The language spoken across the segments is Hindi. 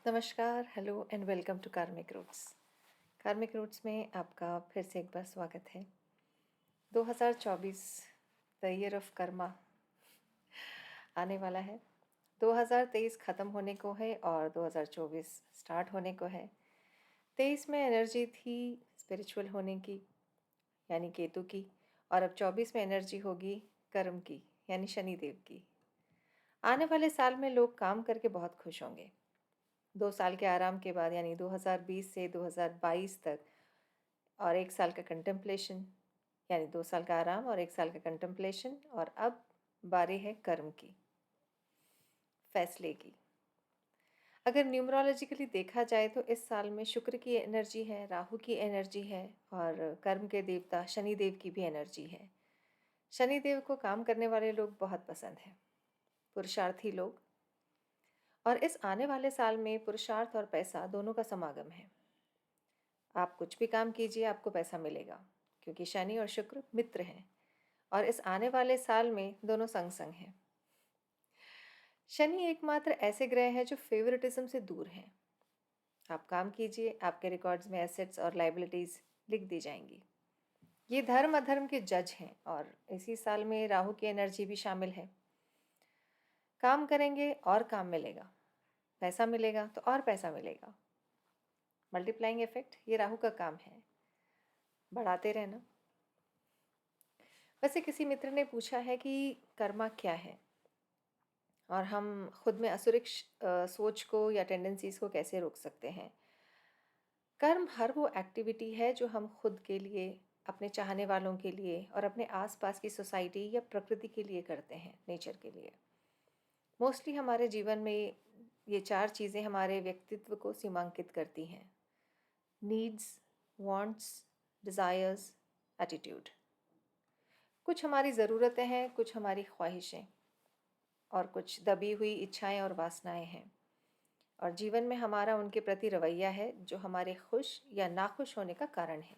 नमस्कार, हेलो एंड वेलकम टू कार्मिक रूट्स। कार्मिक रूट्स में आपका फिर से एक बार स्वागत है। 2024 द ईयर ऑफ कर्मा आने वाला है। 2023 ख़त्म होने को है और 2024 स्टार्ट होने को है। 23 में एनर्जी थी स्पिरिचुअल होने की, यानी केतु की, और अब 24 में एनर्जी होगी कर्म की, यानी शनिदेव की। आने वाले साल में लोग काम करके बहुत खुश होंगे। 2 साल के आराम के बाद, यानी 2020 से 2022 तक, और 1 साल का कंटेम्पलेशन, यानी 2 साल का आराम और 1 साल का कंटेम्पलेशन, और अब बारी है कर्म की, फैसले की। अगर न्यूमरोलॉजिकली देखा जाए तो इस साल में शुक्र की एनर्जी है, राहु की एनर्जी है, और कर्म के देवता शनिदेव की भी एनर्जी है। शनिदेव को काम करने वाले लोग बहुत पसंद हैं, पुरुषार्थी लोग। और इस आने वाले साल में पुरुषार्थ और पैसा दोनों का समागम है। आप कुछ भी काम कीजिए, आपको पैसा मिलेगा, क्योंकि शनि और शुक्र मित्र हैं और इस आने वाले साल में दोनों संग संग हैं। शनि एकमात्र ऐसे ग्रह हैं जो फेवरेटिज्म से दूर हैं। आप काम कीजिए, आपके रिकॉर्ड्स में एसेट्स और लाइबिलिटीज लिख दी जाएंगी। ये धर्म अधर्म के जज हैं और इसी साल में राहु की एनर्जी भी शामिल है। काम करेंगे और काम मिलेगा, पैसा मिलेगा तो और पैसा मिलेगा। मल्टीप्लाइंग इफेक्ट ये राहु का काम है, बढ़ाते रहना। वैसे किसी मित्र ने पूछा है कि कर्मा क्या है और हम खुद में असुरिक सोच को या टेंडेंसीज को कैसे रोक सकते हैं। कर्म हर वो एक्टिविटी है जो हम खुद के लिए, अपने चाहने वालों के लिए और अपने आसपास की सोसाइटी या प्रकृति के लिए करते हैं, नेचर के लिए। मोस्टली हमारे जीवन में ये 4 चीज़ें हमारे व्यक्तित्व को सीमांकित करती हैं: नीड्स, वांट्स, डिज़ायर्स, एटीट्यूड। कुछ हमारी ज़रूरतें हैं, कुछ हमारी ख्वाहिशें, और कुछ दबी हुई इच्छाएं और वासनाएं हैं। और जीवन में हमारा उनके प्रति रवैया है जो हमारे खुश या नाखुश होने का कारण है।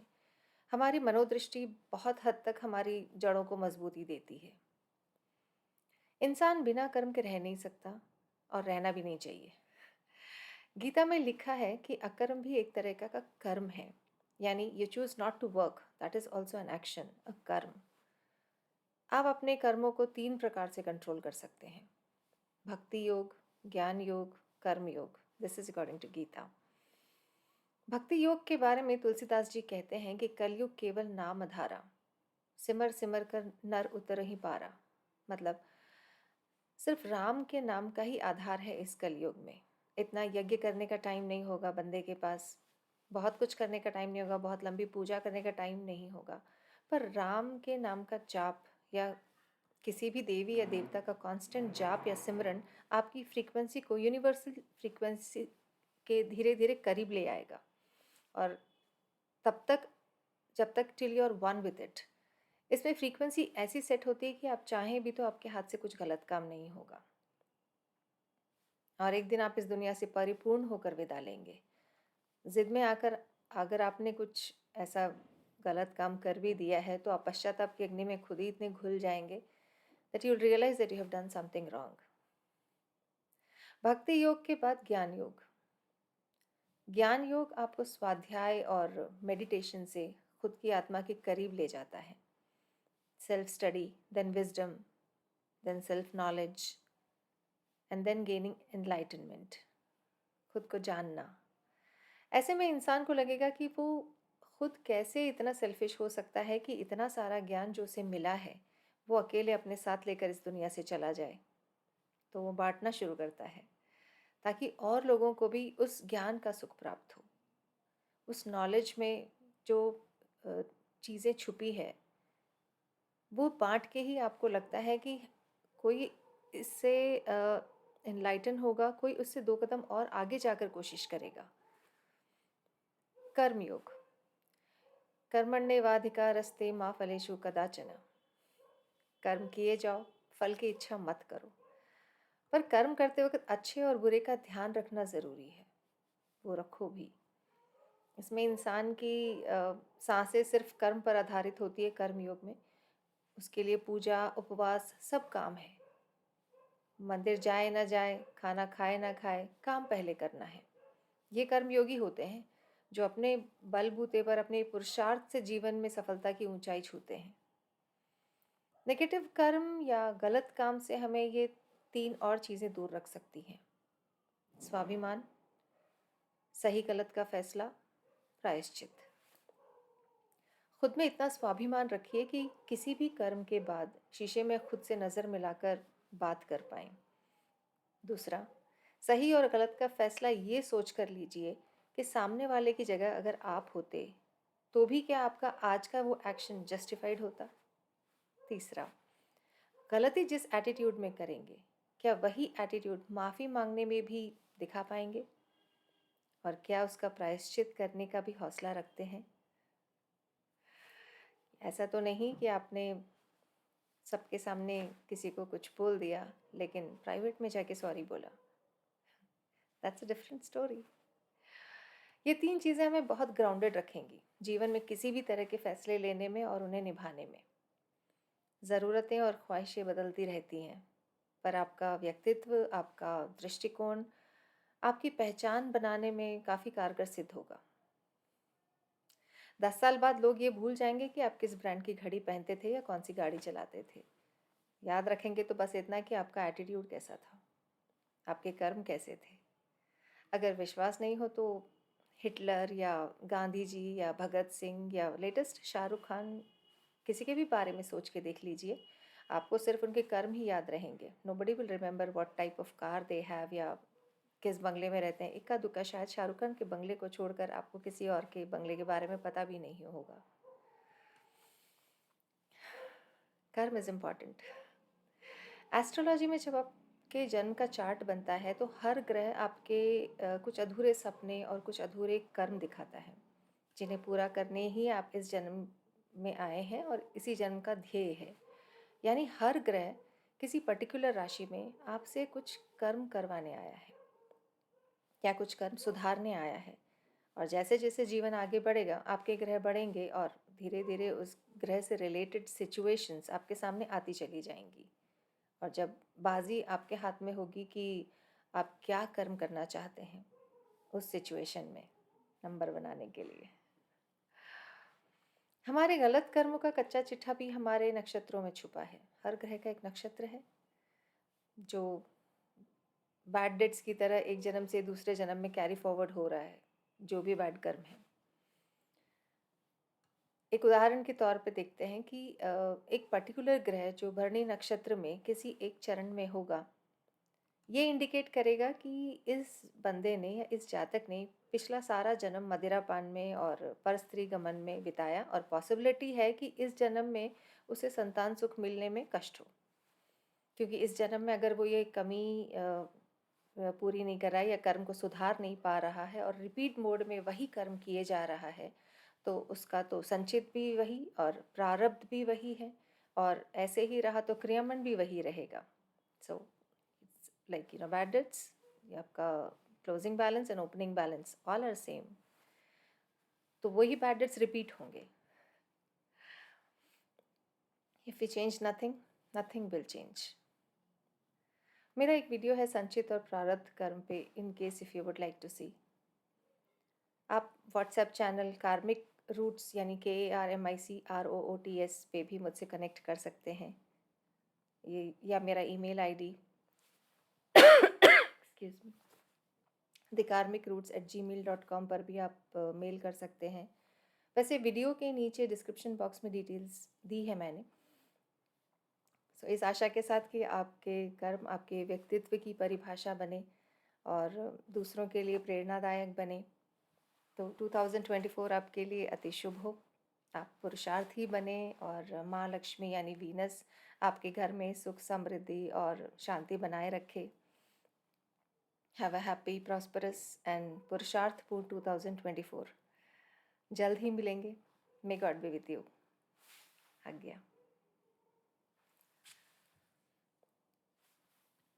हमारी मनोदृष्टि बहुत हद तक हमारी जड़ों को मजबूती देती है। इंसान बिना कर्म के रह नहीं सकता और रहना भी नहीं चाहिए। गीता में लिखा है कि अकर्म भी एक तरह का कर्म है, यानी you choose not to work, that is also an action, a कर्म। आप अपने कर्मों को 3 प्रकार से कंट्रोल कर सकते हैं: भक्ति योग, ज्ञान योग, कर्म योग। This is according to Gita. भक्ति योग के बारे में तुलसीदास जी कहते हैं कि कलयुग केवल नाम अधारा, सिमर सिमर कर नर उतर ही पारा। मतलब सिर्फ राम के नाम का ही आधार है इस कलयुग में। इतना यज्ञ करने का टाइम नहीं होगा बंदे के पास, बहुत कुछ करने का टाइम नहीं होगा, बहुत लंबी पूजा करने का टाइम नहीं होगा, पर राम के नाम का जाप या किसी भी देवी या देवता का कांस्टेंट जाप या सिमरन आपकी फ्रीक्वेंसी को यूनिवर्सल फ्रीक्वेंसी के धीरे धीरे करीब ले आएगा। और तब तक, जब तक till you are one with it, इसमें फ्रीक्वेंसी ऐसी सेट होती है कि आप चाहें भी तो आपके हाथ से कुछ गलत काम नहीं होगा और एक दिन आप इस दुनिया से परिपूर्ण होकर विदा लेंगे। जिद में आकर अगर आपने कुछ ऐसा गलत काम कर भी दिया है तो आप पश्चाताप की अग्नि में खुद ही इतने घुल जाएंगे that you'll realize that you have done something wrong. भक्ति योग के बाद ज्ञान योग। ज्ञान योग आपको स्वाध्याय और मेडिटेशन से खुद की आत्मा के करीब ले जाता है। Self study, then wisdom, then self knowledge, and then gaining enlightenment, खुद को जानना। ऐसे में इंसान को लगेगा कि वो खुद कैसे इतना सेल्फिश हो सकता है कि इतना सारा ज्ञान जो उसे मिला है वो अकेले अपने साथ लेकर इस दुनिया से चला जाए। तो वो बांटना शुरू करता है ताकि और लोगों को भी उस ज्ञान का सुख प्राप्त हो। उस नॉलेज में जो चीज़ें छुपी है वो बांट के ही आपको लगता है कि कोई इससे एनलाइटन होगा, कोई उससे 2 कदम और आगे जाकर कोशिश करेगा। कर्मयोग। कर्मण्येवाधिकारस्ते मा फलेषु कदाचन। कर्म किए जाओ, फल की इच्छा मत करो। पर कर्म करते वक्त अच्छे और बुरे का ध्यान रखना ज़रूरी है, वो रखो भी। इसमें इंसान की सांसें सिर्फ कर्म पर आधारित होती है। कर्म योग में उसके लिए पूजा, उपवास सब काम है। मंदिर जाए ना जाए, खाना खाए ना खाए, काम पहले करना है। ये कर्मयोगी होते हैं जो अपने बलबूते पर अपने पुरुषार्थ से जीवन में सफलता की ऊंचाई छूते हैं। नेगेटिव कर्म या गलत काम से हमें ये 3 और चीज़ें दूर रख सकती हैं: स्वाभिमान, सही गलत का फैसला, प्रायश्चित। खुद में इतना स्वाभिमान रखिए कि किसी भी कर्म के बाद शीशे में खुद से नज़र मिलाकर बात कर पाएं। दूसरा, सही और गलत का फैसला ये सोच कर लीजिए कि सामने वाले की जगह अगर आप होते तो भी क्या आपका आज का वो एक्शन जस्टिफाइड होता। तीसरा, गलती जिस एटीट्यूड में करेंगे क्या वही एटीट्यूड माफ़ी मांगने में भी दिखा पाएंगे, और क्या उसका प्रायश्चित करने का भी हौसला रखते हैं। ऐसा तो नहीं कि आपने सबके सामने किसी को कुछ बोल दिया लेकिन प्राइवेट में जाके सॉरी बोला। That's a different story. ये 3 चीज़ें हमें बहुत ग्राउंडेड रखेंगी जीवन में किसी भी तरह के फैसले लेने में और उन्हें निभाने में। ज़रूरतें और ख्वाहिशें बदलती रहती हैं, पर आपका व्यक्तित्व, आपका दृष्टिकोण, आपकी पहचान बनाने में काफ़ी कारगर सिद्ध होगा। 10 साल बाद लोग ये भूल जाएंगे कि आप किस ब्रांड की घड़ी पहनते थे या कौन सी गाड़ी चलाते थे। याद रखेंगे तो बस इतना कि आपका एटीट्यूड कैसा था, आपके कर्म कैसे थे। अगर विश्वास नहीं हो तो हिटलर या गांधी जी या भगत सिंह या लेटेस्ट शाहरुख खान, किसी के भी बारे में सोच के देख लीजिए। आपको सिर्फ उनके कर्म ही याद रहेंगे। Nobody will remember what type of car they have या किस बंगले में रहते हैं। इक्का दुक्का शायद शाहरुख खान के बंगले को छोड़कर आपको किसी और के बंगले के बारे में पता भी नहीं होगा। कर्म इज़ इम्पॉर्टेंट। एस्ट्रोलॉजी में जब आपके जन्म का चार्ट बनता है तो हर ग्रह आपके कुछ अधूरे सपने और कुछ अधूरे कर्म दिखाता है, जिन्हें पूरा करने ही आप इस जन्म में आए हैं और इसी जन्म का ध्येय है। यानी हर ग्रह किसी पर्टिकुलर राशि में आपसे कुछ कर्म करवाने आया है या कुछ कर्म सुधारने आया है। और जैसे जैसे जीवन आगे बढ़ेगा आपके ग्रह बढ़ेंगे और धीरे धीरे उस ग्रह से रिलेटेड सिचुएशंस आपके सामने आती चली जाएंगी। और जब बाजी आपके हाथ में होगी कि आप क्या कर्म करना चाहते हैं उस सिचुएशन में नंबर बनाने के लिए। हमारे गलत कर्मों का कच्चा चिट्ठा भी हमारे नक्षत्रों में छुपा है। हर ग्रह का एक नक्षत्र है जो बैड डेट्स की तरह एक जन्म से दूसरे जन्म में कैरी फॉरवर्ड हो रहा है, जो भी बैड कर्म है। एक उदाहरण के तौर पे देखते हैं कि एक पर्टिकुलर ग्रह जो भरणी नक्षत्र में किसी एक चरण में होगा, ये इंडिकेट करेगा कि इस बंदे ने या इस जातक ने पिछला सारा जन्म मदिरापान में और परस्त्री गमन में बिताया और पॉसिबिलिटी है कि इस जन्म में उसे संतान सुख मिलने में कष्ट हो, क्योंकि इस जन्म में अगर वो ये कमी पूरी नहीं कर रहा है या कर्म को सुधार नहीं पा रहा है और रिपीट मोड में वही कर्म किए जा रहा है, तो उसका तो संचित भी वही और प्रारब्ध भी वही है, और ऐसे ही रहा तो क्रियामंड भी वही रहेगा। सो लाइक बैड डेट्स, आपका closing balance and opening balance all are same, तो वही बैड डेट्स रिपीट होंगे। If you change nothing, nothing will change. मेरा एक वीडियो है संचित और प्रारब्ध कर्म पे, in case if you would like to see. आप व्हाट्सएप चैनल कार्मिक रूट्स यानी KARMICROOTS पे भी मुझसे कनेक्ट कर सकते हैं, ये या मेरा email ID excuse me thekarmicroots@gmail.com पर भी आप मेल कर सकते हैं। वैसे वीडियो के नीचे डिस्क्रिप्शन बॉक्स में डिटेल्स दी है मैंने। सो इस आशा के साथ कि आपके कर्म आपके व्यक्तित्व की परिभाषा बने और दूसरों के लिए प्रेरणादायक बने, तो 2024 आपके लिए अति शुभ हो। आप पुरुषार्थी बने और माँ लक्ष्मी यानी वीनस आपके घर में सुख समृद्धि और शांति बनाए रखे। Have a happy prosperous and पुरुषार्थपूर्ण 2024। जल्द ही मिलेंगे। May God be with you. आज्ञा।